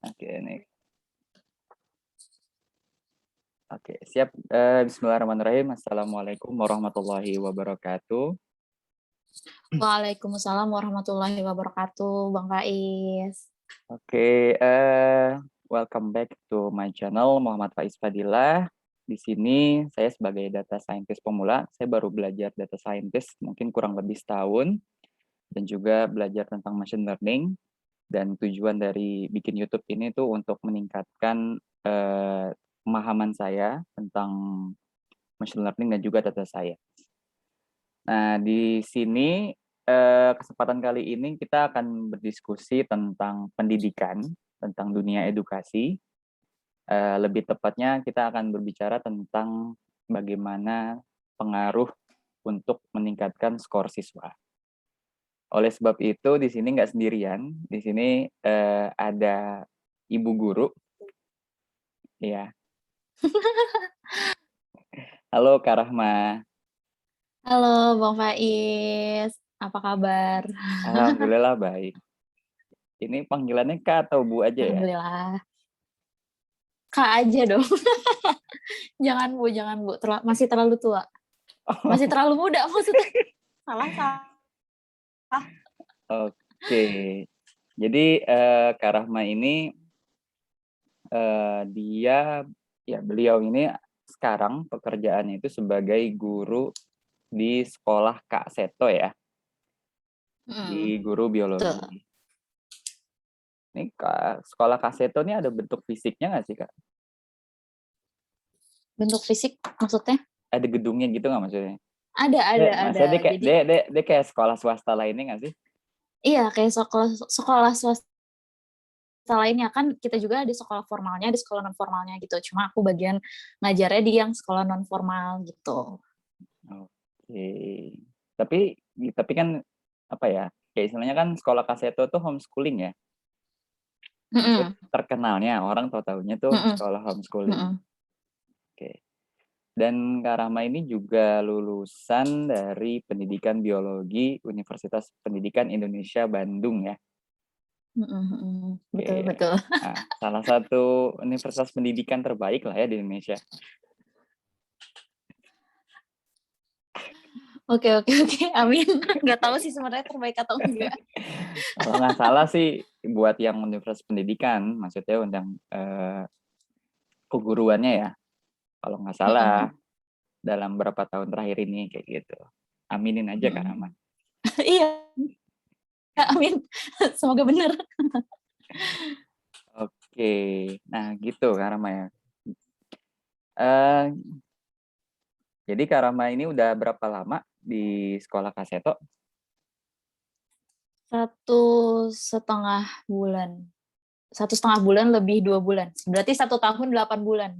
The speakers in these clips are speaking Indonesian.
Oke, nih. Oke, siap. Bismillahirrahmanirrahim. Assalamualaikum warahmatullahi wabarakatuh. Waalaikumsalam warahmatullahi wabarakatuh, Bang Faiz. Oke, welcome back to my channel, Muhammad Faiz Fadilah. Di sini saya sebagai data scientist pemula, saya baru belajar data scientist mungkin kurang lebih setahun, dan juga belajar tentang machine learning. Dan tujuan dari bikin YouTube ini tuh untuk meningkatkan pemahaman saya tentang machine learning dan juga data science. Nah, di sini kesempatan kali ini kita akan berdiskusi tentang pendidikan, tentang dunia edukasi. Lebih tepatnya kita akan berbicara tentang bagaimana pengaruh untuk meningkatkan skor siswa. Oleh sebab itu di sini nggak sendirian, di sini ada ibu guru, ya. Halo Kak Rahma. Halo Bang Faiz, apa kabar? Alhamdulillah baik. Ini panggilannya Kak atau Bu aja ya? Alhamdulillah. Kak aja dong. Jangan Bu. Masih terlalu tua. Masih terlalu muda maksudnya. Salah. Oke. Jadi Kak Rahma ini beliau ini sekarang pekerjaannya itu sebagai guru di sekolah Kak Seto ya, di guru Betul. biologi. Ini sekolah Kak Seto ini ada bentuk fisiknya nggak sih Kak? Bentuk fisik maksudnya? Ada gedungnya gitu nggak maksudnya? Ada. Maksudnya Jadi dia kayak sekolah swasta lainnya nggak sih? iya kayak sekolah swasta lainnya kan kita juga ada sekolah formalnya, ada sekolah non formalnya gitu. Cuma aku bagian ngajarnya di yang sekolah non formal gitu. Oke. Tapi kan apa ya? Kayak istilahnya kan sekolah Kak Seto tuh homeschooling ya. Maksudnya terkenalnya orang tahu-tahunya tuh sekolah homeschooling. Oke. Dan Kak Rahma ini juga lulusan dari Pendidikan Biologi Universitas Pendidikan Indonesia Bandung ya. Betul. Oke. Nah, salah satu universitas pendidikan terbaik lah ya di Indonesia. Oke. Amin. Nggak tahu sih sebenarnya terbaik atau enggak. Kalau nggak salah sih buat yang universitas pendidikan, maksudnya undang keguruannya ya. Kalau nggak salah dalam beberapa tahun terakhir ini kayak gitu. Aminin aja Kak Rahma. Iya, amin. Semoga benar. Oke, nah gitu Kak Rahma ya. Jadi Kak Rahma ini udah berapa lama di sekolah Kak Seto? 1,5 bulan. 1,5 bulan lebih 2 bulan. Berarti 1 tahun 8 bulan.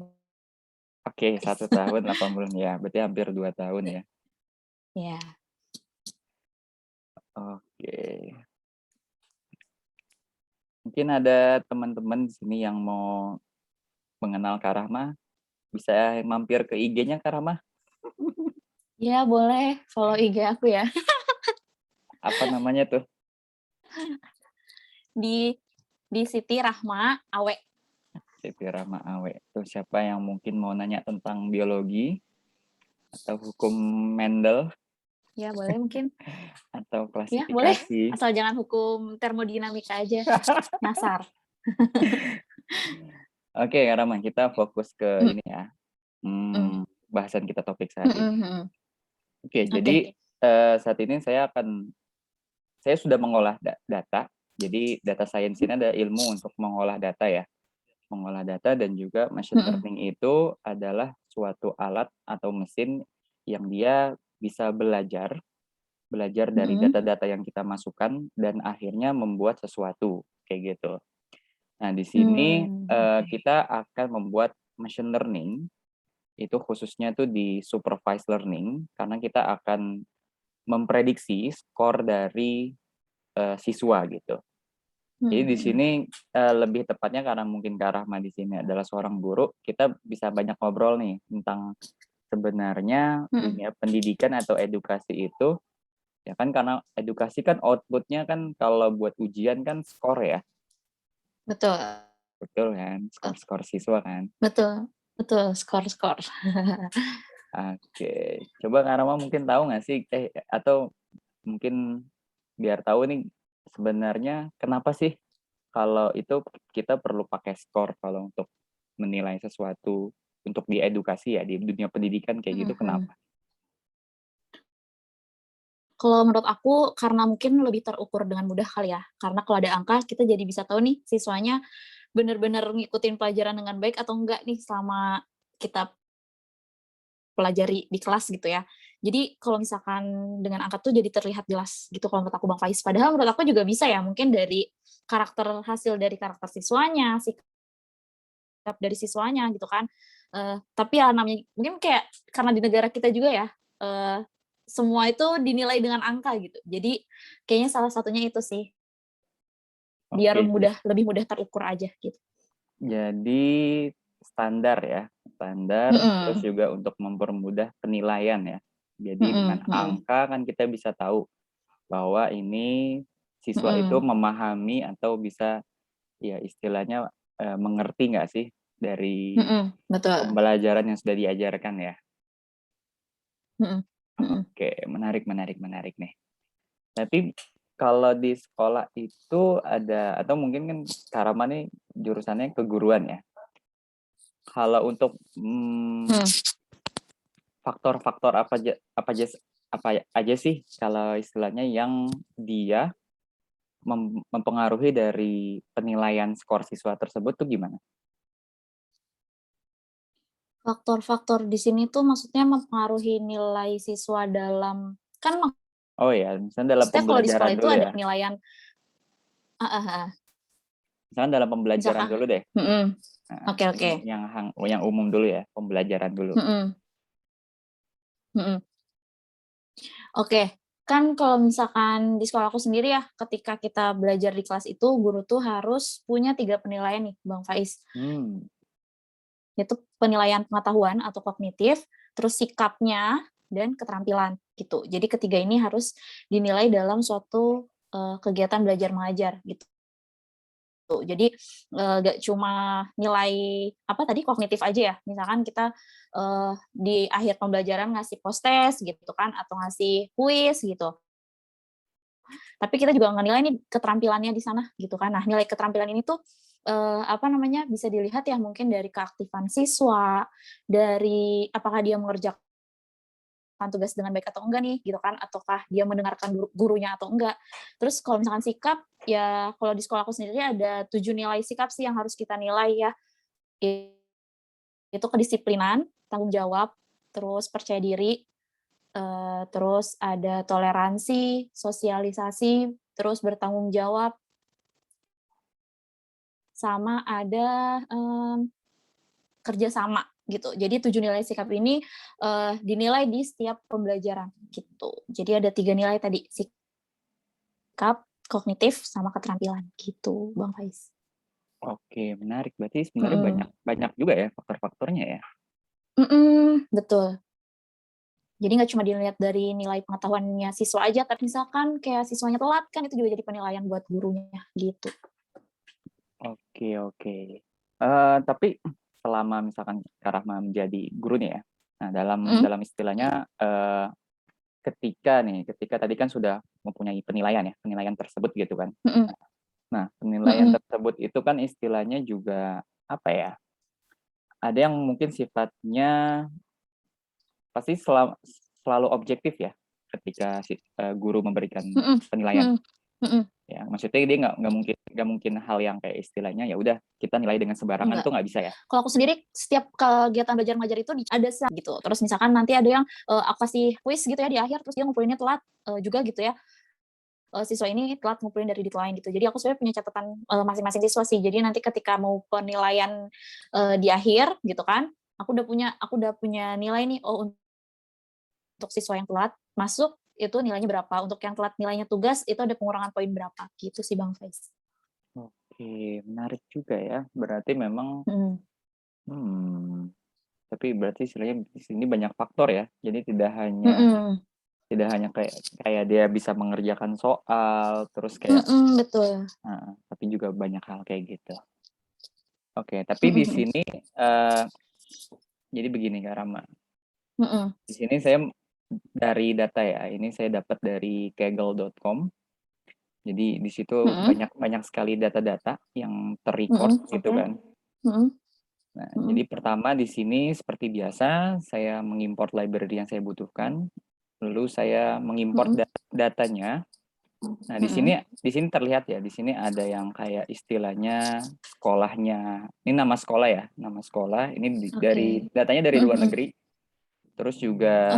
Oke, 1 tahun 8 bulan ya, berarti hampir 2 tahun ya. Ya. Oke. Mungkin ada teman-teman di sini yang mau mengenal Kak Rahma, bisa mampir ke IG-nya Kak Rahma. Ya, boleh follow IG aku ya. Apa namanya tuh? Di Siti Rahma Awe. Siti Rahma Awe. Tuh siapa yang mungkin mau nanya tentang biologi atau hukum Mendel Ya, boleh mungkin. atau Ya, boleh. klasifikasi. Asal jangan hukum termodinamika aja. Nasar. Oke, Kak Rahma, kita fokus ke ini ya. Bahasan kita topik saat ini. Oke, jadi saat ini saya sudah mengolah data. Jadi data science ini ada ilmu untuk mengolah data ya. Mengolah data dan juga machine learning itu adalah suatu alat atau mesin yang dia bisa belajar dari data-data yang kita masukkan dan akhirnya membuat sesuatu kayak gitu. Nah, di sini kita akan membuat machine learning itu khususnya tuh di supervised learning karena kita akan memprediksi skor dari siswa gitu. Jadi di sini lebih tepatnya karena mungkin Kak Rahma di sini adalah seorang guru, kita bisa banyak ngobrol nih tentang sebenarnya dunia pendidikan atau edukasi itu ya kan, karena edukasi kan outputnya kan kalau buat ujian kan skor ya. Betul. betul kan? Skor-skor siswa kan? Betul, betul, skor-skor. Oke, coba Kak Rama mungkin tahu nggak sih, atau mungkin biar tahu nih, sebenarnya kenapa sih kalau itu kita perlu pakai skor kalau untuk menilai sesuatu untuk di edukasi ya, di dunia pendidikan kayak gitu, Mhm. kenapa? Kalau menurut aku karena mungkin lebih terukur dengan mudah kali ya, karena kalau ada angka kita jadi bisa tahu nih siswanya bener-bener ngikutin pelajaran dengan baik atau enggak nih selama kita pelajari di kelas gitu ya. Jadi kalau misalkan dengan angka tuh jadi terlihat jelas gitu kalau menurut aku Bang Faiz. Padahal menurut aku juga bisa ya mungkin dari hasil dari karakter siswanya, sikap dari siswanya gitu kan. Tapi ya namanya mungkin kayak karena di negara kita juga ya, semua itu dinilai dengan angka gitu. Jadi kayaknya salah satunya itu sih, biar Oke, lebih mudah terukur aja gitu. jadi standar ya, standar terus Mhm, juga untuk mempermudah penilaian ya. Jadi dengan mhm, mhm, angka kan kita bisa tahu bahwa ini siswa itu mhm, memahami atau bisa ya istilahnya, mengerti nggak sih dari mhm, betul, pembelajaran yang sudah diajarkan ya. mhm, mhm. Oke, menarik menarik menarik nih. Tapi kalau di sekolah itu ada atau mungkin kan Karama nih jurusannya keguruan ya. Kalau untuk, Hmm. faktor-faktor apa aja sih kalau istilahnya yang dia mempengaruhi dari penilaian skor siswa tersebut tuh gimana? Faktor-faktor di sini tuh maksudnya mempengaruhi nilai siswa dalam kan Oh ya, misalnya dalam maksudnya kalau di sekolah pembelajaran itu dulu ada ya, penilaian heeh heeh, misalnya dalam pembelajaran misalkan dulu deh, mhm, heeh, oke oke, yang umum dulu ya, pembelajaran dulu. mhm, mhm. Oke, kan kalau misalkan di sekolah aku sendiri ya, ketika kita belajar di kelas itu guru tuh harus punya 3 penilaian nih Bang Faiz, Hmm, yaitu penilaian pengetahuan atau kognitif, terus sikapnya, dan keterampilan, gitu. Jadi ketiga ini harus dinilai dalam suatu, kegiatan belajar mengajar, gitu. Jadi, nggak cuma nilai apa tadi, kognitif aja ya, misalkan kita, di akhir pembelajaran ngasih post-test gitu kan, atau ngasih kuis gitu. Tapi kita juga ngenilai nih keterampilannya di sana gitu kan. Nah, nilai keterampilan ini tuh, apa namanya, bisa dilihat ya mungkin dari keaktifan siswa, dari apakah dia mengerjakan tugas dengan baik atau enggak nih gitu kan, ataukah dia mendengarkan gurunya atau enggak. Terus kalau misalkan sikap, ya kalau di sekolah aku sendiri ada 7 nilai sikap sih yang harus kita nilai ya. Itu kedisiplinan, tanggung jawab, terus percaya diri, terus ada toleransi, sosialisasi, terus bertanggung jawab, sama ada, kerja sama gitu. Jadi 7 nilai sikap ini, dinilai di setiap pembelajaran gitu. Jadi ada 3 nilai tadi, sikap, kognitif, sama keterampilan gitu, Bang Faiz. oke menarik. Berarti sebenarnya banyak Mhm, banyak juga ya faktor-faktornya ya? mhm, betul. Jadi nggak cuma dilihat dari nilai pengetahuannya siswa aja, tapi misalkan kayak siswanya telat kan itu juga jadi penilaian buat gurunya gitu. Oke oke. Tapi selama misalkan Kak Rahma menjadi guru nih ya, nah dalam Mhm, dalam istilahnya, ketika tadi kan sudah mempunyai penilaian ya, penilaian tersebut gitu kan. mhm, Nah, penilaian mhm, tersebut itu kan istilahnya juga, apa ya, ada yang mungkin sifatnya pasti selalu objektif ya, ketika guru memberikan mhm, penilaian. mhm, mhm, Ya, maksudnya dia nggak mungkin hal yang kayak istilahnya, ya udah kita nilai dengan sembarangan enggak. tuh nggak bisa ya? Kalau aku sendiri setiap kegiatan belajar mengajar itu ada gitu. Terus misalkan nanti ada yang, aku kasih kuis gitu ya di akhir, terus dia ngumpulinnya telat, juga gitu ya, siswa ini telat ngumpulin dari deadline gitu. Jadi aku sebenarnya punya catatan, masing-masing siswa sih. Jadi nanti ketika mau penilaian, di akhir gitu kan, aku udah punya nilai nih, oh untuk siswa yang telat masuk itu nilainya berapa, untuk yang telat nilainya tugas itu ada pengurangan poin berapa, gitu sih Bang Faiz. Oke, menarik juga ya. Berarti memang, Mhm, hmm, tapi berarti istilahnya di sini banyak faktor ya. Jadi mhm, tidak hanya kayak kayak dia bisa mengerjakan soal, terus kayak mhm, betul. heeh, tapi juga banyak hal kayak gitu. Oke, tapi di sini jadi begini Kak Rama. Di sini saya dari data ya, ini saya dapat dari kaggle.com. Jadi di situ banyak sekali data-data yang ter-record gitu kan. Nah, jadi pertama di sini seperti biasa saya mengimport library yang saya butuhkan, lalu saya mengimport datanya. Nah, di sini terlihat ya, di sini ada yang kayak istilahnya sekolahnya. Ini nama sekolah ya, nama sekolah. Ini dari datanya dari luar negeri. Terus juga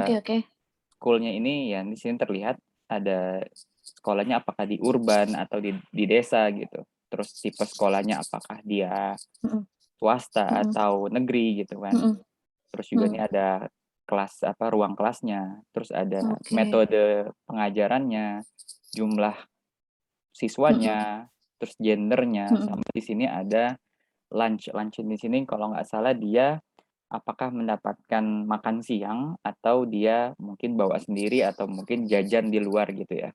school-nya ini ya di sini terlihat ada sekolahnya apakah di urban atau di desa gitu. Terus tipe sekolahnya apakah dia swasta atau negeri gitu kan. Terus juga ini ada kelas ruang kelasnya, terus ada metode pengajarannya, jumlah siswanya, terus gendernya, sama di sini ada lunch di sini kalau nggak salah dia apakah mendapatkan makan siang atau dia mungkin bawa sendiri atau mungkin jajan di luar gitu ya.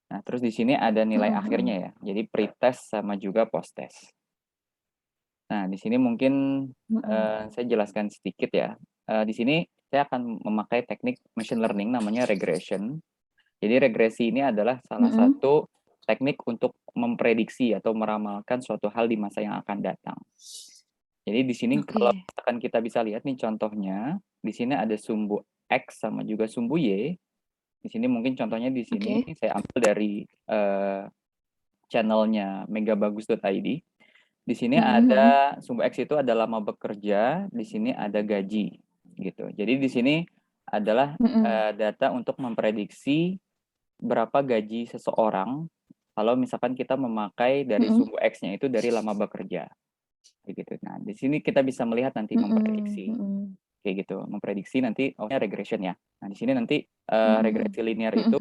Nah, terus di sini ada nilai akhirnya ya. Jadi pretest sama juga post-test. Nah, di sini mungkin saya jelaskan sedikit ya. Di sini saya akan memakai teknik machine learning namanya regression. Jadi regresi ini adalah salah satu teknik untuk memprediksi atau meramalkan suatu hal di masa yang akan datang. Jadi di sini kalau misalkan kita bisa lihat nih contohnya, di sini ada sumbu X sama juga sumbu Y. Di sini mungkin contohnya di sini saya ambil dari channelnya megabagus.id. Di sini ada sumbu X itu ada lama bekerja, di sini ada gaji gitu. Jadi di sini adalah data untuk memprediksi berapa gaji seseorang kalau misalkan kita memakai dari sumbu X-nya itu dari lama bekerja. Kayak gitu. Nah, di sini kita bisa melihat nanti memprediksi. Kayak gitu, memprediksi nanti regression ya. Nah, di sini nanti regresi linear itu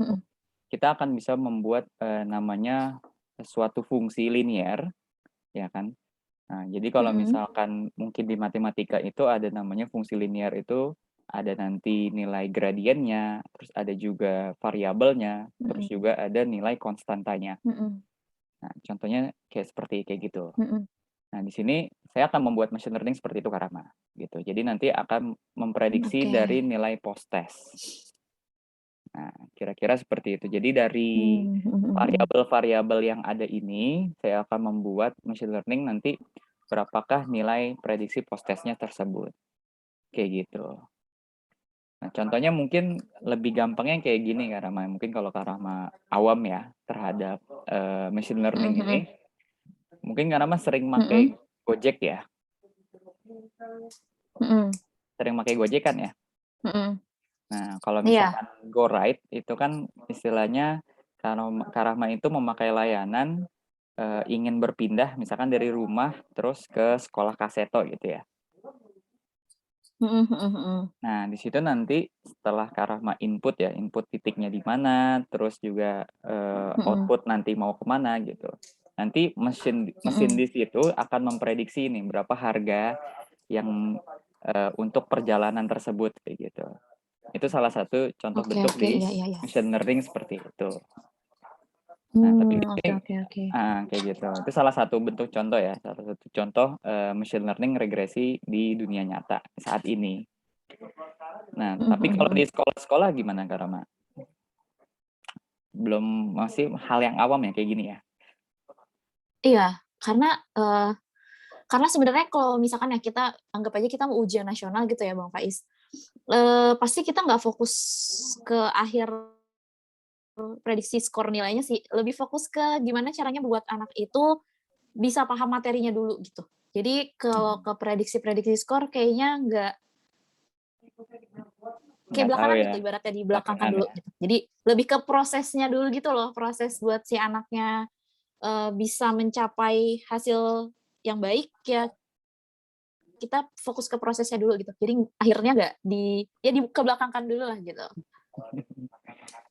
kita akan bisa membuat namanya suatu fungsi linear, ya kan? Nah, jadi kalau misalkan mungkin di matematika itu ada namanya fungsi linear itu ada nanti nilai gradiennya, terus ada juga variabelnya, terus juga ada nilai konstantanya. Nah, contohnya kayak gitu. Nah, di sini saya akan membuat machine learning seperti itu Kak Rama, gitu. Jadi nanti akan memprediksi dari nilai post-test. Nah, kira-kira seperti itu. Jadi dari variabel-variabel yang ada ini, saya akan membuat machine learning nanti berapakah nilai prediksi post-testnya tersebut. Kayak gitu. Nah, contohnya mungkin lebih gampangnya kayak gini Kak Rama. Mungkin kalau Kak Rama awam ya terhadap machine learning ini, mungkin Kak Rama sering pakai Gojek ya. Sering pakai Gojek kan ya. Nah, kalau misalkan Go Ride itu kan istilahnya kalau Kak Rama itu memakai layanan ingin berpindah misalkan dari rumah terus ke sekolah Kaseto gitu ya. Nah, di situ nanti setelah Kak Rahma input ya, input titiknya di mana, terus juga output nanti mau kemana gitu. Nanti mesin di situ akan memprediksi nih berapa harga yang untuk perjalanan tersebut kayak gitu. Itu salah satu contoh bentuk di machine learning seperti itu. Nah, tapi kayak gitu. Itu salah satu bentuk contoh ya, salah satu contoh machine learning regresi di dunia nyata saat ini. Nah, tapi kalau di sekolah-sekolah gimana Kak Rama? Belum, masih hal yang awam ya kayak gini ya? Iya, karena sebenarnya kalau misalkan ya kita anggap aja kita mau ujian nasional gitu ya Bang Faiz, pasti kita nggak fokus ke akhir prediksi skor nilainya sih, lebih fokus ke gimana caranya buat anak itu bisa paham materinya dulu gitu. Jadi kalau ke prediksi-prediksi skor kayaknya nggak kayak belakangan ya. gitu, ibaratnya dibelakangkan dulu gitu. Jadi lebih ke prosesnya dulu gitu loh, proses buat si anaknya bisa mencapai hasil yang baik ya kita fokus ke prosesnya dulu gitu. Jadi akhirnya nggak dikebelakangkan dulu lah gitu.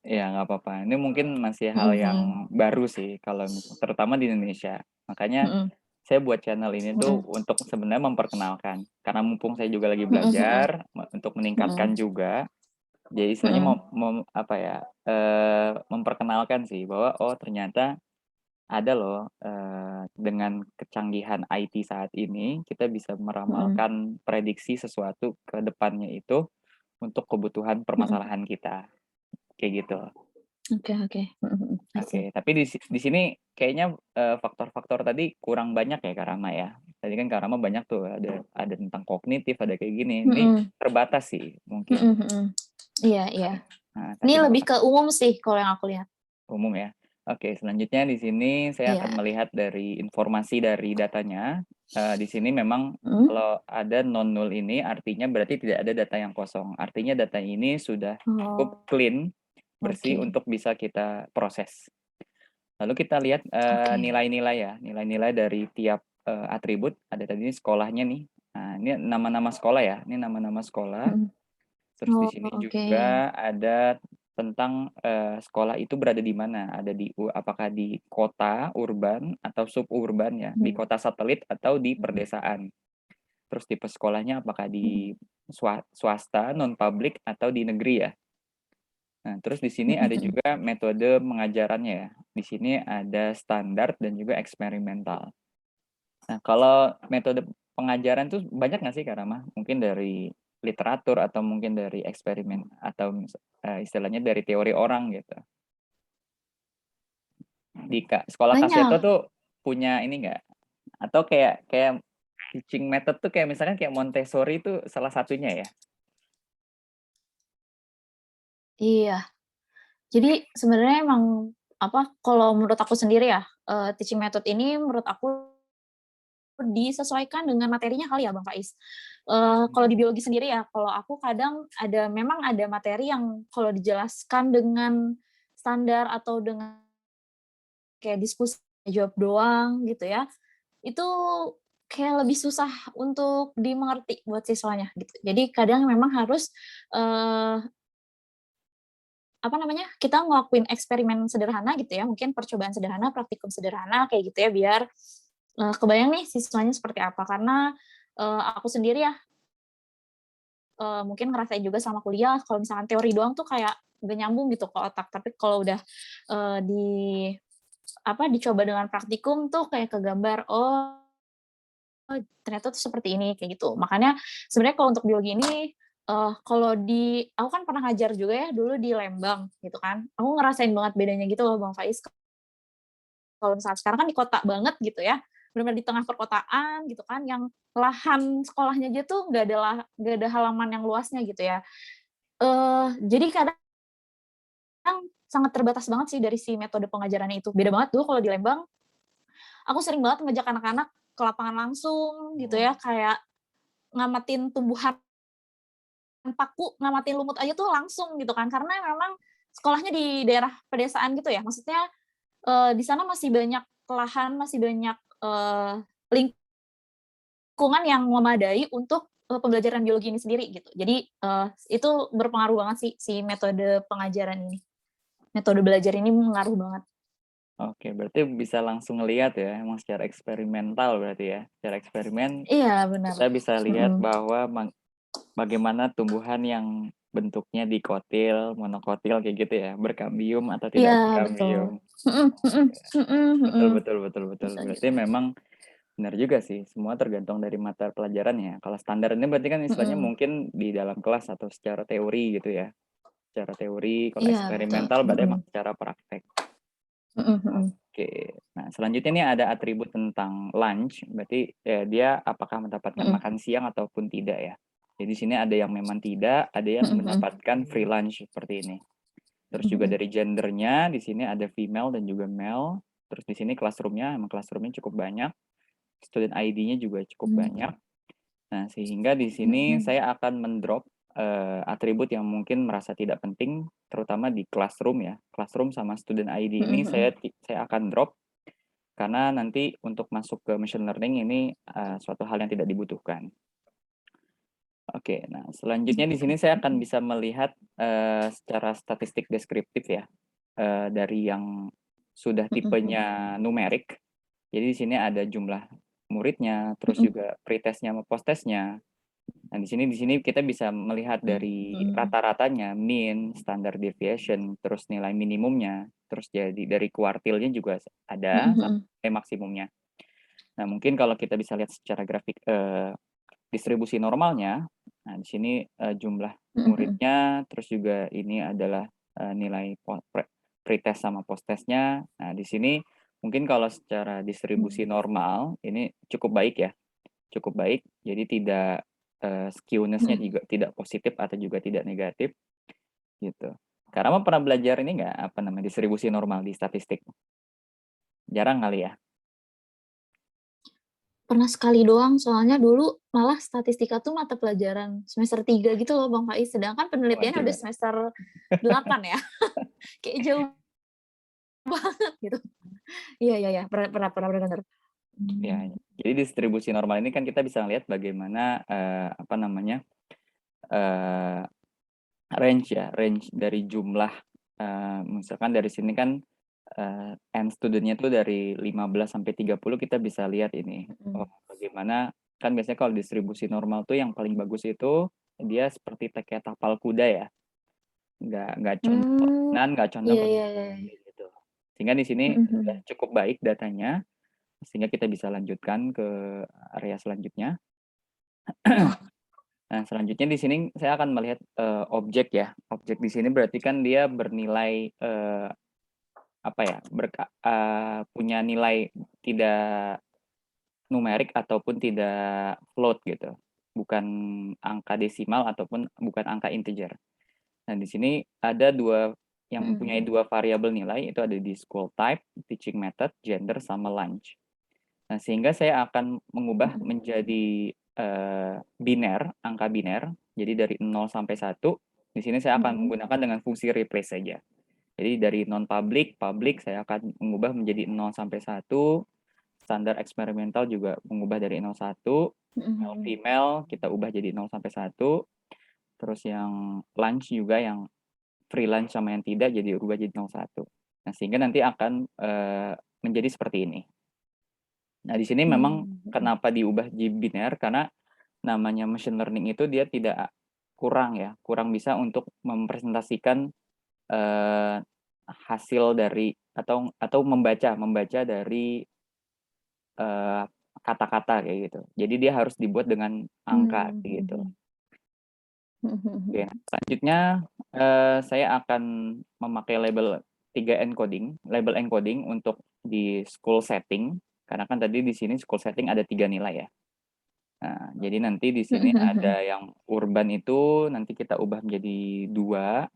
Ya nggak apa-apa. Ini mungkin masih hal yang baru sih kalau terutama di Indonesia. Makanya saya buat channel ini tuh untuk sebenarnya memperkenalkan. Karena mumpung saya juga lagi belajar untuk meningkatkan juga. Jadi istilahnya memperkenalkan sih bahwa oh ternyata ada loh, dengan kecanggihan IT saat ini, kita bisa Mhm. meramalkan prediksi sesuatu ke depannya itu untuk kebutuhan Mhm. permasalahan kita, kayak gitu. Oke oke. Mhm mhm. I see. Oke, tapi di sini kayaknya, faktor-faktor tadi kurang banyak ya, Kak Rama, ya? Tadi kan Kak Rama banyak tuh, ada tentang kognitif, ada kayak gini. Ini Mhm. terbatas sih mungkin. Mhm mhm. Iya iya. Nah, Ini tapi nggak lebih apa, ke umum sih kalau yang aku lihat. umum ya. Oke, selanjutnya di sini saya Iya. akan melihat dari informasi dari datanya. Di sini memang Mhm. kalau ada non null ini artinya berarti tidak ada data yang kosong. Artinya data ini sudah cukup Oh, clean, bersih oke. untuk bisa kita proses. Lalu kita lihat, Oke. nilai-nilai ya, nilai-nilai dari tiap, atribut. Ada tadi sekolahnya nih. Nah, ini nama-nama sekolah ya, ini nama-nama sekolah. Mhm. Terus di Oh, sini oke. juga ada tentang, sekolah itu berada di mana, ada di apakah di kota urban atau suburban ya, di Mhm. kota satelit atau di Mhm. perdesaan. Terus tipe sekolahnya apakah Mhm. di swasta, non publik atau di negeri ya. Nah, terus di sini Mhm ada mhm. juga metode pengajarannya ya. Di sini ada standar dan juga eksperimental. Nah, kalau metode pengajaran tuh banyak nggak sih Kak Rama? Mungkin dari literatur atau mungkin dari eksperimen atau istilahnya dari teori orang gitu. Di sekolah Kak Seto Banyak. tuh punya ini nggak? Atau kayak kayak teaching method tuh kayak misalkan kayak Montessori itu salah satunya ya? Iya. Jadi sebenarnya emang, apa, kalau menurut aku sendiri ya, teaching method ini menurut aku disesuaikan dengan materinya kali ya, Bang Faiz. Kalau di biologi sendiri ya, kalau aku kadang memang ada materi yang kalau dijelaskan dengan standar atau dengan kayak diskusi jawab doang gitu ya, itu kayak lebih susah untuk dimengerti buat siswanya gitu. Jadi kadang memang harus, eee, apa namanya, kita ngelakuin eksperimen sederhana gitu ya, mungkin percobaan sederhana, praktikum sederhana kayak gitu ya, biar, kebayang nih siswanya seperti apa. Karena, aku sendiri ya, mungkin ngerasain juga sama kuliah, kalau misalkan teori doang tuh kayak nggak nyambung gitu ke otak, tapi kalau udah, di apa, dicoba dengan praktikum tuh kayak kegambar, oh ternyata tuh seperti ini, kayak gitu. Makanya sebenarnya kalau untuk biologi ini, kalau aku kan pernah ngajar juga ya dulu di Lembang gitu kan, aku ngerasain banget bedanya gitu loh Bang Faiz, kalau misalnya sekarang kan di kota banget gitu ya, bener-bener di tengah perkotaan gitu kan, yang lahan sekolahnya aja tuh nggak ada halaman yang luasnya gitu ya. Jadi kadang sangat terbatas banget sih dari si metode pengajarannya itu. Beda banget dulu kalau di Lembang, aku sering banget ngajak anak-anak ke lapangan langsung gitu Oh, ya, kayak ngamatin tumbuhan paku, ngamatin lumut aja tuh langsung gitu kan, karena memang sekolahnya di daerah pedesaan gitu ya, maksudnya, di sana masih banyak lahan, masih banyak, lingkungan yang memadai untuk, pembelajaran biologi ini sendiri gitu. Jadi, itu berpengaruh banget sih, si metode pengajaran ini, metode belajar ini mengaruh banget. oke, berarti bisa langsung ngelihat ya, emang secara eksperimental berarti ya. Secara eksperimen Iya benar, kita bisa lihat mhm. bahwa bagaimana tumbuhan yang bentuknya dikotil, monokotil kayak gitu ya, berkambium atau Iya tidak betul. berkambium. Mhm mhm mhm Betul mhm. betul betul betul. Bisa Berarti gitu. memang benar juga sih, semua tergantung dari mata pelajaran ya. Kalau standar ini berarti kan istilahnya Mhm. mungkin di dalam kelas atau secara teori gitu ya. Secara teori, kalau Iya betul, eksperimental berarti mhm. emang secara praktek. Mhm mhm. Oke. Nah, selanjutnya ini ada atribut tentang lunch, berarti dia apakah mendapatkan Mhm. makan siang ataupun tidak ya. Jadi di sini ada yang memang tidak, ada yang Mhm mhm. mendapatkan free lunch seperti ini. Terus Mhm juga mhm. dari gendernya di sini ada female dan juga male. Terus di sini classroomnya emang classroomnya cukup banyak. Student ID-nya juga cukup Mmm. banyak. Nah, sehingga di sini Mhm. saya akan mendrop atribut yang mungkin merasa tidak penting, terutama di classroom ya. Classroom sama student ID Mhm ini mhm. saya akan drop karena nanti untuk masuk ke machine learning ini suatu hal yang tidak dibutuhkan. Oke, nah selanjutnya di Oke. sini saya akan Mhm. bisa melihat secara statistik deskriptif ya, dari yang sudah Mhm mhm. tipenya numerik. Jadi di sini ada jumlah muridnya, terus Mhm. juga pretestnya sama posttestnya. Nah, di sini kita bisa melihat dari rata-ratanya, mean, standard deviation, terus nilai minimumnya, terus jadi dari kuartilnya juga ada sampai maksimumnya. Nah, mungkin kalau kita bisa lihat secara grafik distribusi normalnya, nah di sini jumlah muridnya, terus juga ini adalah nilai pretest sama posttestnya. Nah, di sini mungkin kalau secara distribusi normal ini cukup baik ya, cukup baik. Jadi tidak skewness-nya juga tidak positif atau juga tidak negatif gitu. Karena pernah belajar ini nggak, apa namanya, distribusi normal di statistik? Jarang kali ya? Pernah sekali doang, soalnya dulu malah statistika tuh mata pelajaran semester 3 gitu loh Bang Faiz, sedangkan penelitiannya udah Waduh. semester 8 ya. Kayak jauh banget gitu. Iya, pernah dengar. Ya, jadi distribusi normal ini kan kita bisa lihat bagaimana apa namanya, range ya, range dari jumlah misalkan dari sini kan end student-nya tuh dari 15 sampai 30 kita bisa lihat ini. Oh, bagaimana kan biasanya kalau distribusi normal tuh yang paling bagus itu dia seperti kayak tapal kuda ya. Nggak condong kanan, nggak condong Iya ke iya iya. kiri gitu. Sehingga di sini sudah cukup baik datanya, sehingga kita bisa lanjutkan ke area selanjutnya. Nah, selanjutnya di sini saya akan melihat objek ya. Objek di sini berarti kan dia bernilai apa ya? Punya nilai tidak numerik ataupun tidak float gitu. Bukan angka desimal ataupun bukan angka integer. Nah, di sini ada yang mempunyai dua variabel nilai, itu ada di school type, teaching method, gender, sama lunch. Nah, sehingga saya akan mengubah menjadi biner, angka biner. Jadi dari 0 sampai 1, di sini saya akan menggunakan dengan fungsi replace saja. Jadi dari non-public, public, saya akan mengubah menjadi 0 sampai 1. Standar eksperimental juga mengubah dari 01. Male female kita ubah jadi 0 sampai 1. Terus yang lunch juga yang free lunch sama yang tidak jadi ubah jadi 01. Nah, sehingga nanti akan menjadi seperti ini. Nah, di sini memang kenapa diubah jadi biner, karena namanya machine learning itu dia tidak kurang bisa untuk mempresentasikan hasil dari atau membaca dari kata-kata kayak gitu. Jadi dia harus dibuat dengan angka gitu. Oke, selanjutnya saya akan memakai label label encoding untuk di school setting, karena kan tadi di sini school setting ada 3 nilai ya. Nah, jadi nanti di sini ada yang urban itu nanti kita ubah menjadi 2,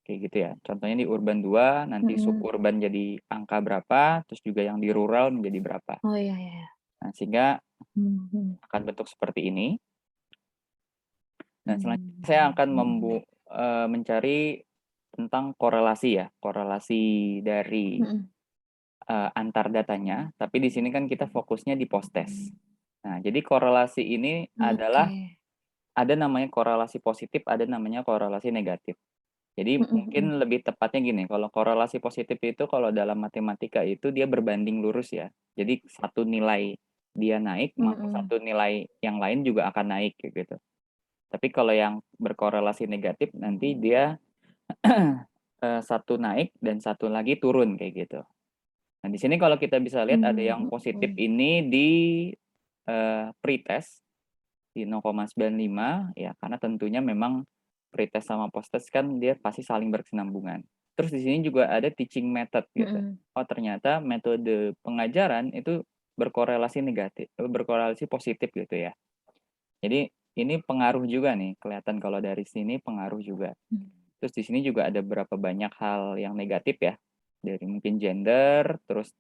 kayak gitu ya. Contohnya di urban 2, nanti suburban jadi angka berapa, terus juga yang di rural menjadi berapa. Oh iya iya. Nah, sehingga akan bentuk seperti ini. Nah, selanjutnya saya akan mencari tentang korelasi ya, korelasi dari antar datanya, tapi di sini kan kita fokusnya di post-test. Nah, jadi korelasi ini adalah ada namanya korelasi positif, ada namanya korelasi negatif. Jadi mungkin lebih tepatnya gini, kalau korelasi positif itu kalau dalam matematika itu dia berbanding lurus ya. Jadi satu nilai dia naik, maka satu nilai yang lain juga akan naik kayak gitu. Tapi kalau yang berkorelasi negatif nanti dia satu naik dan satu lagi turun kayak gitu. Nah, di sini kalau kita bisa lihat ada yang positif ini di pretest di 0,95 ya, karena tentunya memang pretest sama posttest kan dia pasti saling berkesinambungan. Terus di sini juga ada teaching method gitu. Oh, ternyata metode pengajaran itu berkorelasi positif gitu ya. Jadi ini pengaruh juga nih, kelihatan kalau dari sini pengaruh juga. Terus di sini juga ada berapa banyak hal yang negatif ya. Dari mungkin gender, terus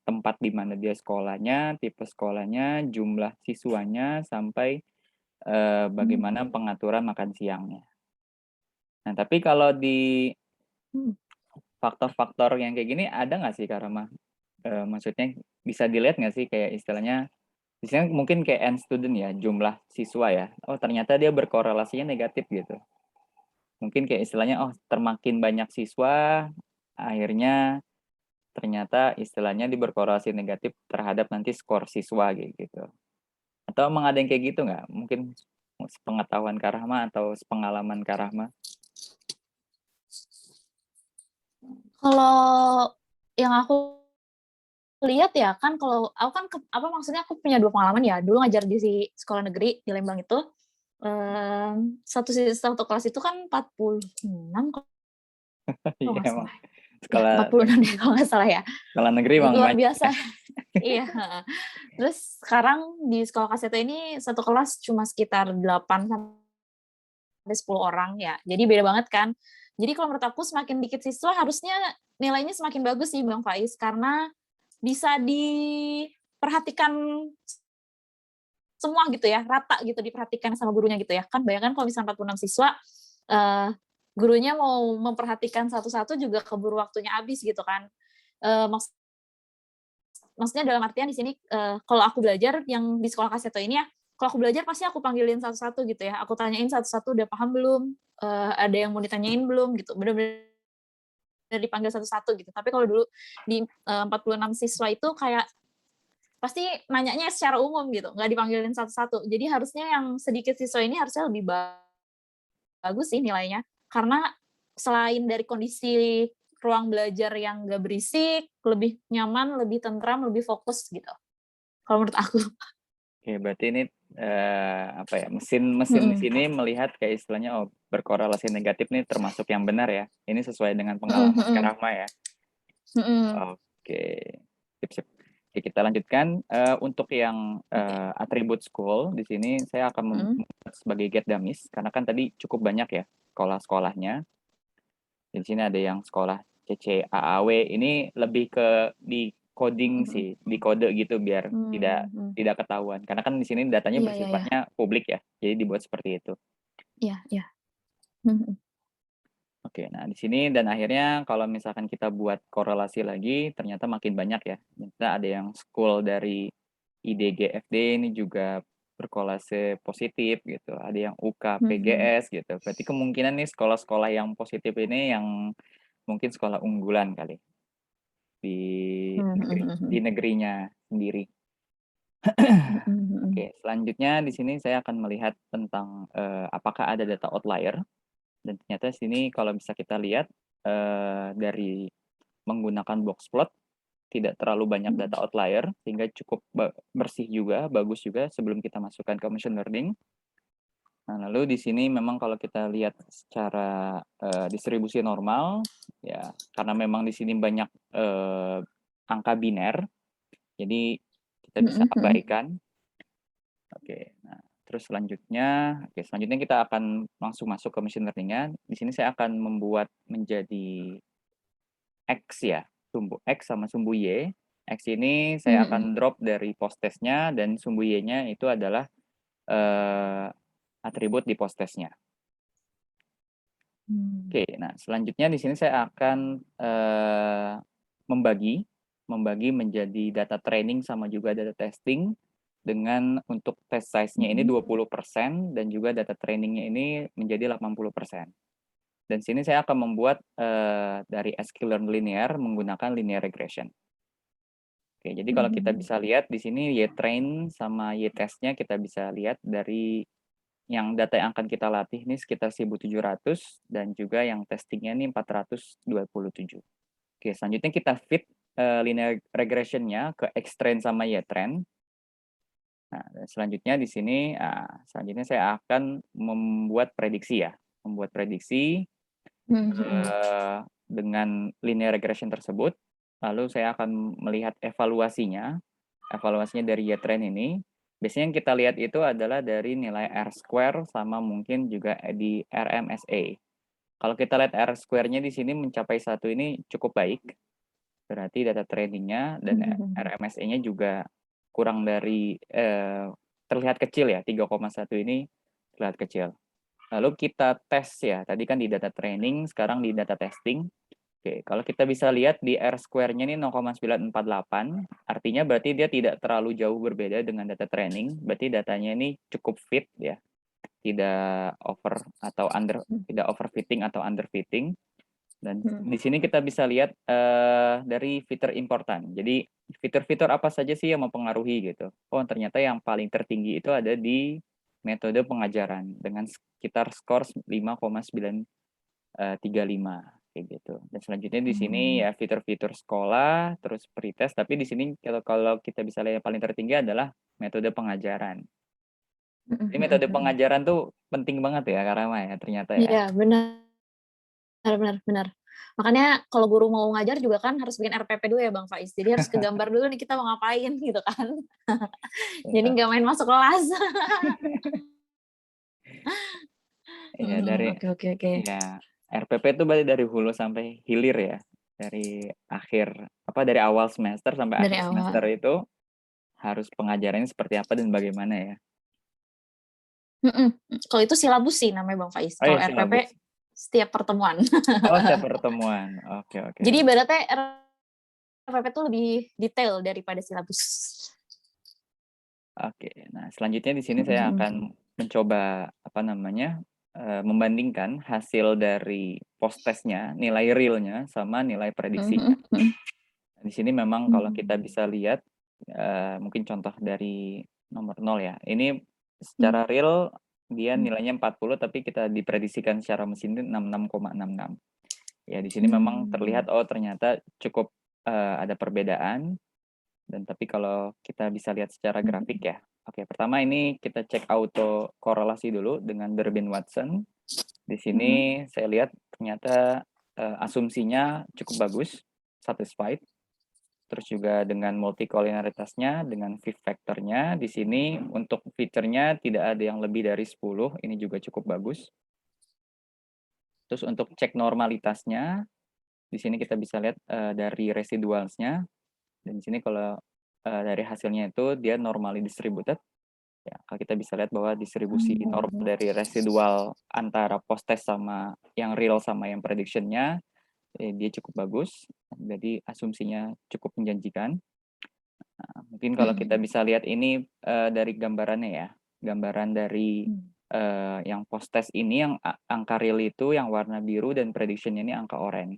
tempat di mana dia sekolahnya, tipe sekolahnya, jumlah siswanya, sampai bagaimana pengaturan makan siangnya. Nah, tapi kalau di faktor-faktor yang kayak gini ada nggak sih Kak Rama? Maksudnya bisa dilihat nggak sih kayak istilahnya, misalnya mungkin kayak end student ya, jumlah siswa ya. Oh, ternyata dia berkorelasinya negatif gitu. Mungkin kayak istilahnya, oh termakin banyak siswa, akhirnya ternyata istilahnya dia berkorelasi negatif terhadap nanti skor siswa gitu. Atau emang ada yang kayak gitu nggak? Mungkin sepengetahuan Kak Rahma atau sepengalaman Kak Rahma? Kalau yang aku lihat ya kan kalau aku kan maksudnya aku punya 2 pengalaman ya, dulu ngajar di sekolah negeri di Lembang itu, satu kelas itu kan 46 kalau Iya nggak emang salah. Ya sekolah 46 deh kalau nggak salah ya. sekolah negeri emang Luar banyak biasa. ya. Iya, heeh. Terus sekarang di sekolah KCT ini satu kelas cuma sekitar 8 sampai 10 orang ya, jadi beda banget kan. Jadi kalau menurut aku semakin dikit siswa harusnya nilainya semakin bagus sih Bang Faiz, karena bisa diperhatikan semua gitu ya, rata gitu diperhatikan sama gurunya gitu ya. Kan bayangkan kalau misalnya 46 siswa, eee, gurunya mau memperhatikan satu-satu juga keburu waktunya habis gitu kan. Eee, maks Maksudnya dalam artian di sini, kalau aku belajar yang di sekolah Kaseto ini ya, kalau aku belajar pasti aku panggilin satu-satu gitu ya, aku tanyain satu-satu udah paham belum, ada yang mau ditanyain belum gitu, bener-bener dipanggil satu-satu gitu. Tapi kalau dulu di, 46 siswa itu kayak pasti nanyanya secara umum gitu, nggak dipanggilin satu-satu. Jadi harusnya yang sedikit siswa ini harusnya lebih bagus sih nilainya, karena selain dari kondisi ruang belajar yang nggak berisik, lebih nyaman, lebih tentram, lebih fokus gitu, kalau menurut aku. Oke, berarti ini apa ya, mesin di Mhm. sini melihat kayak istilahnya, oh berkorelasi negatif nih termasuk yang benar ya. Ini sesuai dengan Mhm pengalaman Kak mhm. Rahma ya. Mhm. Oke, sip sip. Oke, kita lanjutkan, untuk yang, Oke. atribut school di sini saya akan Mhm. membuat sebagai get dummies karena kan tadi cukup banyak ya sekolah-sekolahnya. Di sini ada yang sekolah CCAAW, ini lebih ke di Mhm coding mhm. sih, di kode gitu biar tidak Mhm. tidak ketahuan. Karena kan di sini datanya Iya iya iya. bersifatnya publik ya, jadi dibuat seperti itu. Iya iya. Mhm mhm. Oke, nah di sini dan akhirnya kalau misalkan kita buat korelasi lagi, ternyata makin banyak ya. Ternyata ada yang school dari IDGFD ini juga berkolase positif gitu, ada yang UK, Mhm. PGS gitu. Berarti kemungkinan nih sekolah-sekolah yang positif ini yang mungkin sekolah unggulan kali di Mhm negeri mhm di mhm. negerinya sendiri. Mhm mhm. Oke, selanjutnya di sini saya akan melihat tentang, apakah ada data outlier dan ternyata di sini kalau bisa kita lihat, dari menggunakan box plot tidak terlalu banyak Mhm. data outlier sehingga cukup bersih juga, bagus juga sebelum kita masukkan ke machine learning. Nah, lalu di sini memang kalau kita lihat secara, distribusi normal, ya karena memang di sini banyak, angka biner, jadi kita bisa Mhm mhm. abaikan. Oke, nah terus selanjutnya kita akan langsung masuk ke machine learning-nya. Di sini saya akan membuat menjadi X ya, sumbu X sama sumbu Y. X ini saya Mhm. akan drop dari post test-nya dan sumbu Y-nya itu adalah, eee, atribut di post test-nya. Mmm. Oke, nah selanjutnya di sini saya akan, membagi membagi menjadi data training sama juga data testing dengan untuk test size-nya ini Mhm. 20% dan juga data training-nya ini menjadi 80%. Dan sini saya akan membuat, dari sklearn linear menggunakan linear regression. Oke, jadi kalau kita Mhm. bisa lihat di sini Y-train sama Y-test-nya kita bisa lihat dari yang data yang akan kita latih ini sekitar 1.700 dan juga yang testingnya ini 427. Oke, selanjutnya kita fit, linear regression-nya ke X-train sama Y-train. Nah, dan selanjutnya di sini, selanjutnya saya akan membuat prediksi ya, membuat prediksi, Mhm mhm. dengan linear regression tersebut, lalu saya akan melihat evaluasinya, evaluasinya dari Y-train ini. Biasanya yang kita lihat itu adalah dari nilai R-square sama mungkin juga di RMSA. Kalau kita lihat R-square-nya di sini mencapai 1 ini cukup baik, berarti data training-nya dan Mhm mhm. RMSA-nya juga kurang dari terlihat kecil ya, 3,1 ini terlihat kecil. Lalu kita tes ya, tadi kan di data training, sekarang di data testing. Oke, kalau kita bisa lihat di R-square-nya ini 0,948, artinya berarti dia tidak terlalu jauh berbeda dengan data training, berarti datanya ini cukup fit ya, tidak Mhm. tidak overfitting atau underfitting. Dan Mhm. di sini kita bisa lihat, dari fitur important. Jadi fitur-fitur apa saja sih yang mempengaruhi gitu. Oh ternyata yang paling tertinggi itu ada di metode pengajaran dengan sekitar skor 5,935 kayak gitu. Dan selanjutnya di sini ya fitur-fitur sekolah, terus pretest, tapi di sini kalau kita bisa lihat yang paling tertinggi adalah metode pengajaran. Jadi metode pengajaran tuh penting banget ya Kak Rama ya ternyata ya. Iya, benar benar benar. Makanya kalau guru mau ngajar juga kan harus bikin RPP dulu ya Bang Faiz. Jadi harus kegambar dulu nih kita mau ngapain gitu kan. Jadi Ya, nggak main masuk kelas. ya dari Oke oke oke. ya RPP itu berarti dari hulu sampai hilir ya. Dari dari awal semester sampai Dari akhir semester awal. itu harus pengajarannya seperti apa dan bagaimana ya. Kalau itu silabus sih namanya Bang Faiz. Oh Kalau ya RPP silabus. setiap pertemuan. Oh setiap pertemuan. Oke oke. Jadi ibaratnya RPP itu lebih detail daripada silabus. Oke. Nah selanjutnya di sini saya akan mencoba membandingkan hasil dari post testnya, nilai realnya sama nilai prediksinya. Di sini memang kalau kita bisa lihat mungkin contoh dari nomor 0 ya. Ini secara real dia nilainya 40 tapi kita diprediksikan secara mesin itu 66,66. Ya di sini memang terlihat ternyata cukup ada perbedaan dan tapi kalau kita bisa lihat secara grafik ya. Oke, pertama ini kita cek auto korelasi dulu dengan Durbin-Watson. Di sini saya lihat ternyata asumsinya cukup bagus, satisfied. Terus juga dengan multikoliniaritasnya, dengan fifth factornya, di sini untuk fiturnya tidak ada yang lebih dari 10, ini juga cukup bagus. Terus untuk cek normalitasnya, di sini kita bisa lihat dari residualsnya, dan di sini kalau dari hasilnya itu dia normally distributed. Ya, kalau kita bisa lihat bahwa distribusi normal dari residual antara post test sama yang real sama yang prediction-nya dia cukup bagus. Jadi asumsinya cukup menjanjikan. Nah, mungkin kalau kita bisa lihat ini dari gambarannya ya, gambaran dari yang post test ini yang angka real itu yang warna biru dan prediction-nya ini angka oranye.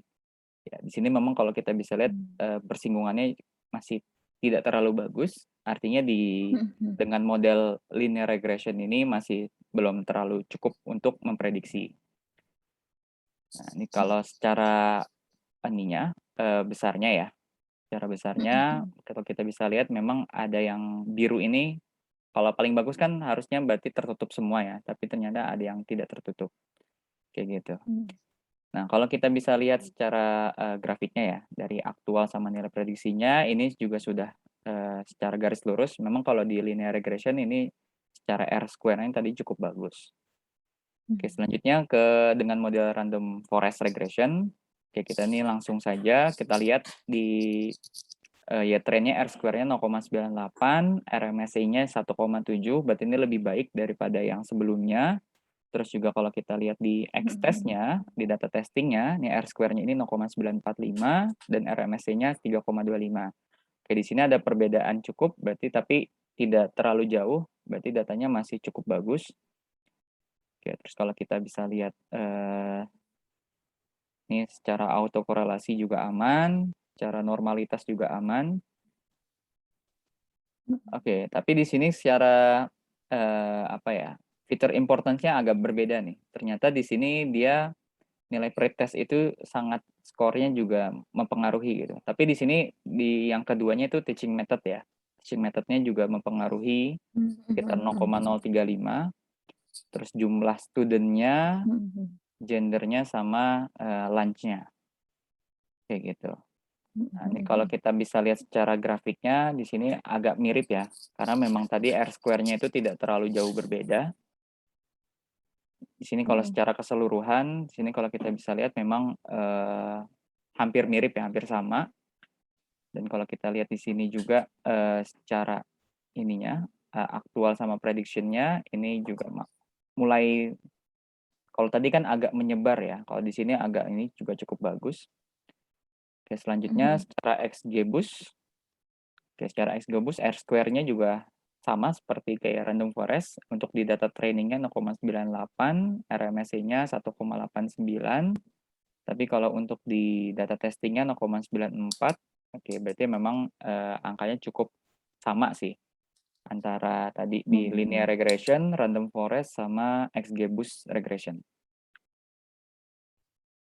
Ya, di sini memang kalau kita bisa lihat persinggungannya masih tidak terlalu bagus, artinya dengan model linear regression ini masih belum terlalu cukup untuk memprediksi. Nah, ini kalau secara besarnya ya. Secara besarnya kalau kita bisa lihat memang ada yang biru ini kalau paling bagus kan harusnya berarti tertutup semua ya, tapi ternyata ada yang tidak tertutup. Kayak gitu. Nah, kalau kita bisa lihat secara grafiknya ya, dari aktual sama nilai prediksinya ini juga sudah secara garis lurus. Memang kalau di linear regression ini secara R-square-nya tadi cukup bagus. Oke, selanjutnya dengan model random forest regression. Oke, kita ini langsung saja kita lihat di ya trennya R-square-nya 0,98, RMSE-nya 1,7, berarti ini lebih baik daripada yang sebelumnya. Terus juga kalau kita lihat di X-test-nya, di data testing-nya, ini R-square-nya ini 0,945 dan RMSE-nya 3,25. Oke, di sini ada perbedaan cukup, berarti tapi tidak terlalu jauh, berarti datanya masih cukup bagus. Oke, terus kalau kita bisa lihat ini secara autokorelasi juga aman, secara normalitas juga aman. Oke, tapi di sini secara fitur importance-nya agak berbeda nih. Ternyata di sini dia nilai pretest itu sangat skornya juga mempengaruhi gitu. Tapi di sini di yang keduanya itu teaching method ya. Teaching method-nya juga mempengaruhi sekitar 0,035. Terus jumlah student-nya, gender-nya sama lunch-nya. Kayak gitu. Nah, ini kalau kita bisa lihat secara grafiknya di sini agak mirip ya, karena memang tadi R-square-nya itu tidak terlalu jauh berbeda. Di sini kalau secara keseluruhan, di sini kalau kita bisa lihat memang hampir mirip ya, hampir sama. Dan kalau kita lihat di sini juga secara aktual sama prediction-nya ini juga mulai kalau tadi kan agak menyebar ya, kalau di sini agak ini juga cukup bagus. Oke, selanjutnya secara XGBoost. Oke, secara XGBoost R-square-nya juga sama seperti kayak random forest. Untuk di data trainingnya 0,98, RMSE-nya 1,89. Tapi kalau untuk di data testingnya 0,94, oke berarti memang angkanya cukup sama sih. antara tadi di linear regression, random forest, sama XGBoost regression.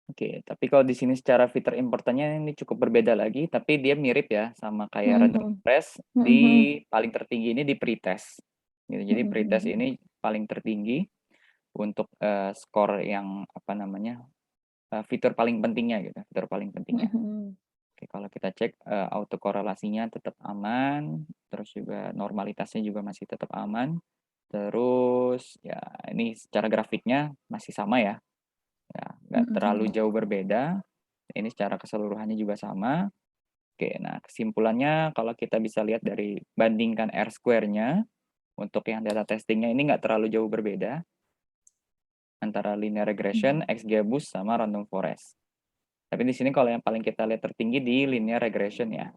Oke, tapi kalau di sini secara fitur importantnya ini cukup berbeda lagi, tapi dia mirip ya sama kayak random forest di paling tertinggi ini di pretest. Gitu. Jadi pretest ini paling tertinggi untuk skor yang apa namanya fitur paling pentingnya gitu, fitur paling pentingnya. Oke, kalau kita cek autokorelasinya tetap aman, terus juga normalitasnya juga masih tetap aman. Terus ya ini secara grafiknya masih sama ya. Ya, nggak terlalu jauh berbeda. Ini secara keseluruhannya juga sama. Oke, nah kesimpulannya kalau kita bisa lihat dari bandingkan R-square-nya untuk yang data testingnya ini nggak terlalu jauh berbeda antara linear regression, XGBoost, sama random forest. Tapi di sini kalau yang paling kita lihat tertinggi di linear regression ya.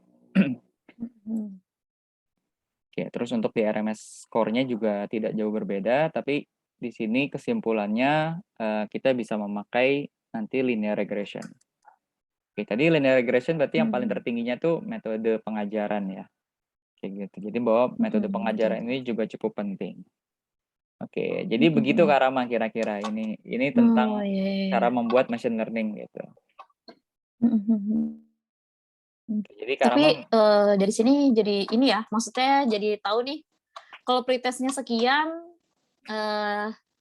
Oke, terus untuk di RMS score-nya juga tidak jauh berbeda, tapi di sini kesimpulannya kita bisa memakai nanti linear regression. Oke, tadi linear regression berarti yang paling tertingginya tuh metode pengajaran ya. Kayak gitu. Jadi bahwa metode pengajaran ini juga cukup penting. Oke, jadi begitu Kak Rama kira-kira ini tentang cara membuat machine learning gitu. Jadi Kak Tapi Rama dari sini jadi ini ya, maksudnya jadi tahu nih, kalau pretestnya sekian,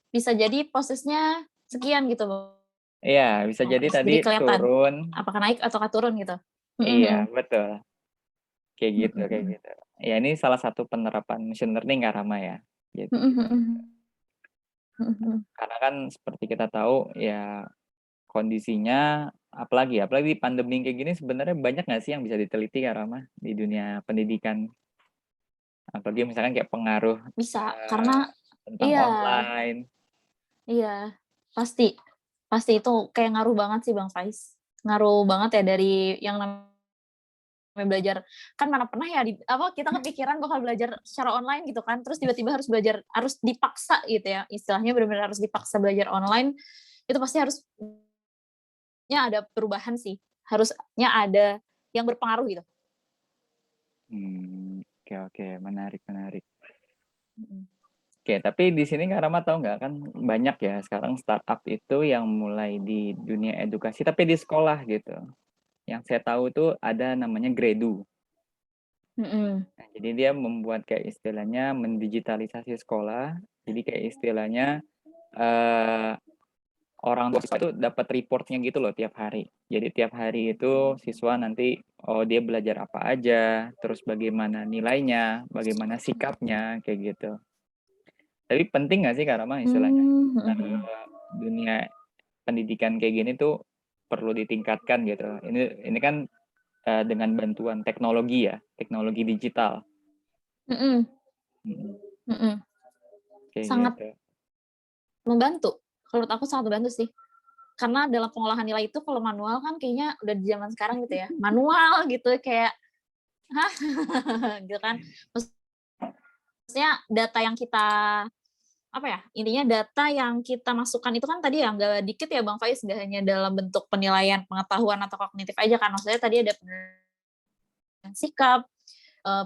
bisa jadi prosesnya sekian gitu loh. iya, bisa jadi Jadi tadi kelihatan turun. apakah naik ataukah turun gitu. Iya, betul. Kayak gitu. Ya, ini salah satu penerapan machine learning Kak Rama ya. Gitu. Karena kan seperti kita tahu ya kondisinya apalagi di pandemi kayak gini sebenarnya banyak nggak sih yang bisa diteliti Kak Rama di dunia pendidikan? Apalagi misalkan kayak pengaruh Bisa, karena tentang iya, online. iya, pasti. Pasti itu kayak ngaruh banget sih Bang Faiz. Ngaruh banget ya dari yang namanya belajar, kan mana pernah ya kita kepikiran bakal belajar secara online gitu kan, terus tiba-tiba harus dipaksa gitu ya, istilahnya benar-benar harus dipaksa belajar online, itu pasti harusnya ada perubahan sih, harusnya ada yang berpengaruh gitu. Oke, menarik. Oke, tapi di sini Kak Rama tahu nggak kan banyak ya sekarang startup itu yang mulai di dunia edukasi tapi di sekolah gitu. Yang saya tahu itu ada namanya Gredu. Nah, jadi dia membuat kayak istilahnya mendigitalisasi sekolah. Jadi kayak istilahnya orang tua siswa itu dapat reportnya gitu loh tiap hari. Jadi tiap hari itu siswa nanti dia belajar apa aja, terus bagaimana nilainya, bagaimana sikapnya kayak gitu. Tapi penting nggak sih Kak Rama istilahnya dunia pendidikan kayak gini tuh perlu ditingkatkan gitu. Ini kan dengan bantuan teknologi ya, teknologi digital. Kayak Sangat gitu. membantu, kalau menurut aku sangat membantu sih. Karena dalam pengolahan nilai itu kalau manual kan kayaknya udah di zaman sekarang gitu ya, manual gitu kayak, hah? Gitu kan. Maksudnya data yang kita intinya data yang kita masukkan itu kan tadi ya nggak dikit ya Bang Faiz, nggak hanya dalam bentuk penilaian pengetahuan atau kognitif aja kan, maksudnya tadi ada penilaian sikap,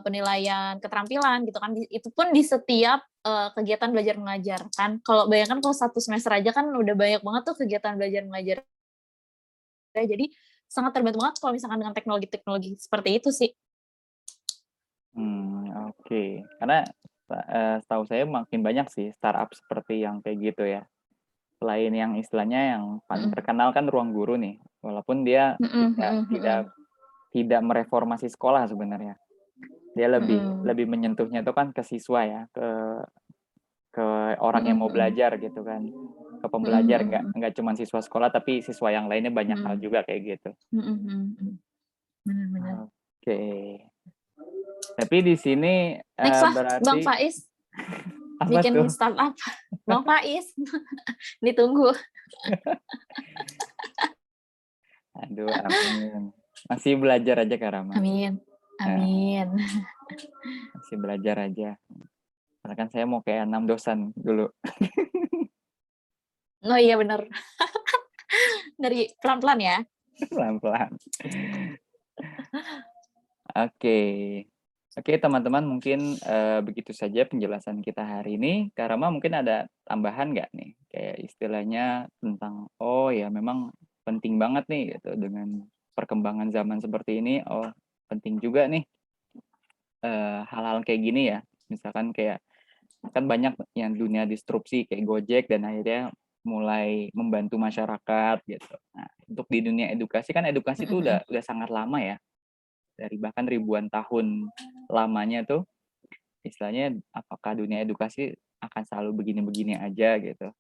penilaian keterampilan gitu kan, itu pun di setiap kegiatan belajar mengajar kan. Kalau bayangkan kalau 1 semester aja kan udah banyak banget tuh kegiatan belajar mengajar. Jadi sangat terbantu banget kalau misalkan dengan teknologi-teknologi seperti itu sih. Oke. Karena setahu saya makin banyak sih startup seperti yang kayak gitu ya. Selain yang istilahnya yang paling terkenal kan Ruang Guru nih. Walaupun dia tidak mereformasi sekolah sebenarnya. Dia lebih menyentuhnya itu kan ke siswa ya, ke orang yang mau belajar gitu kan. Ke pembelajar nggak cuma siswa sekolah tapi siswa yang lainnya banyak hal juga kayak gitu. Benar-benar. Oke. Tapi di sini Next lah Bang berarti Faiz apa bikin tuh? startup. Bang Faiz ditunggu. Aduh, amin. Masih belajar aja Kak Rama. Amin. Nah, Amin. masih belajar aja. Karena kan saya mau kayak 6 dosen dulu. Oh iya benar. Dari pelan-pelan ya. Pelan-pelan. Oke. Oke teman-teman mungkin, begitu saja penjelasan kita hari ini. Kak Rama mungkin ada tambahan nggak nih? Kayak istilahnya tentang, oh ya memang penting banget nih gitu dengan perkembangan zaman seperti ini, oh penting juga nih, hal-hal kayak gini ya. Misalkan kayak, kan banyak yang dunia disrupsi kayak Gojek dan akhirnya mulai membantu masyarakat gitu. Nah, untuk di dunia edukasi kan edukasi Mhm itu mhm. udah sangat lama ya, dari bahkan ribuan tahun lamanya tuh, istilahnya apakah dunia edukasi akan selalu begini-begini aja gitu.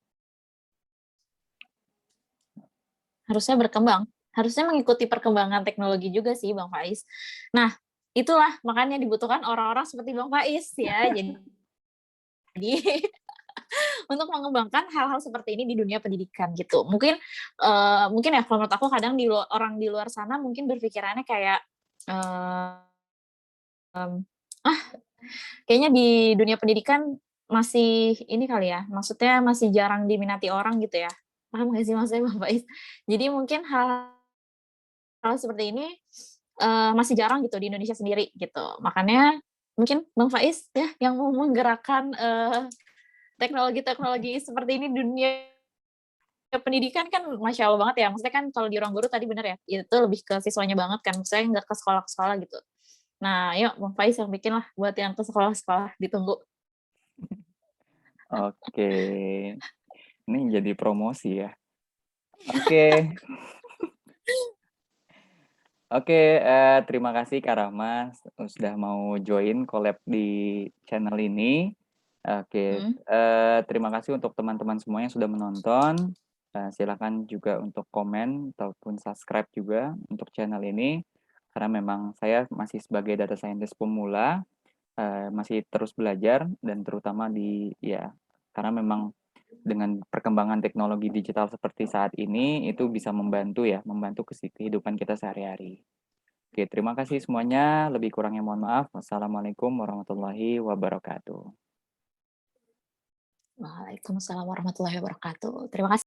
Harusnya berkembang, harusnya mengikuti perkembangan teknologi juga sih Bang Faiz. Nah, itulah makanya dibutuhkan orang-orang seperti Bang Faiz ya. Jadi untuk mengembangkan hal-hal seperti ini di dunia pendidikan gitu. Mungkin ya kalau menurut aku kadang orang di luar sana mungkin berpikirannya kayak, mmm, "Ah, kayaknya di dunia pendidikan masih ini kali ya, maksudnya masih jarang diminati orang," gitu ya. Paham nggak sih maksudnya Bang Faiz? Jadi mungkin hal seperti ini, masih jarang gitu di Indonesia sendiri gitu. Makanya mungkin Bang Faiz ya yang mau menggerakkan, teknologi-teknologi seperti ini di dunia pendidikan kan Masya Allah banget ya, maksudnya kan kalau di ruang guru tadi bener ya, itu lebih ke siswanya banget kan, maksudnya nggak ke sekolah-sekolah gitu. Nah, yuk Bang Faiz yang bikin lah buat yang ke sekolah-sekolah, ditunggu. Oke, ini jadi promosi ya. Oke. Oke, terima kasih Kak Rahma sudah mau join collab di channel ini. Oke, Mhm. terima kasih untuk teman-teman semua yang sudah menonton. Silakan juga untuk komen ataupun subscribe juga untuk channel ini, karena memang saya masih sebagai data scientist pemula, masih terus belajar dan terutama ya, karena memang dengan perkembangan teknologi digital seperti saat ini, itu bisa membantu ya, membantu kehidupan kita sehari-hari. Oke, terima kasih semuanya. Lebih kurangnya mohon maaf. Wassalamualaikum warahmatullahi wabarakatuh. Waalaikumsalam warahmatullahi wabarakatuh. Terima kasih.